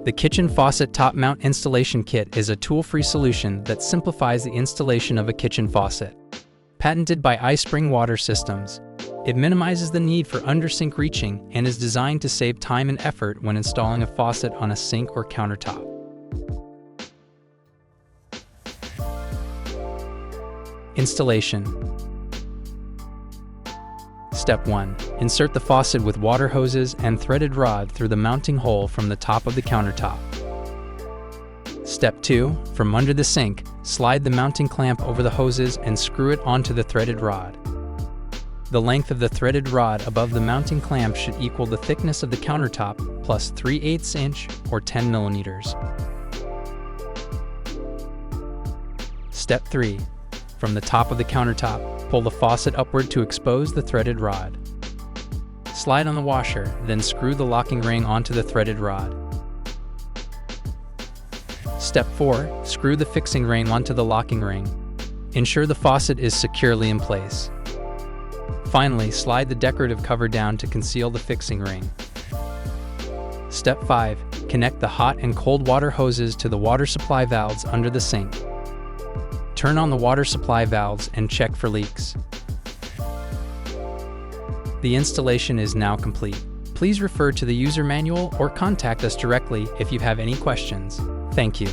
The Kitchen Faucet Top Mount Installation Kit is a tool-free solution that simplifies the installation of a kitchen faucet. Patented by iSpring Water Systems, it minimizes the need for under-sink reaching and is designed to save time and effort when installing a faucet on a sink or countertop. Installation. Step 1. Insert the faucet with water hoses and threaded rod through the mounting hole from the top of the countertop. Step 2. From under the sink, slide the mounting clamp over the hoses and screw it onto the threaded rod. The length of the threaded rod above the mounting clamp should equal the thickness of the countertop plus 3/8 inch or 10 millimeters. Step 3. From the top of the countertop, pull the faucet upward to expose the threaded rod. Slide on the washer, then screw the locking ring onto the threaded rod. Step 4. Screw the fixing ring onto the locking ring. Ensure the faucet is securely in place. Finally, slide the decorative cover down to conceal the fixing ring. Step 5. Connect the hot and cold water hoses to the water supply valves under the sink. Turn on the water supply valves and check for leaks. The installation is now complete. Please refer to the user manual or contact us directly if you have any questions. Thank you.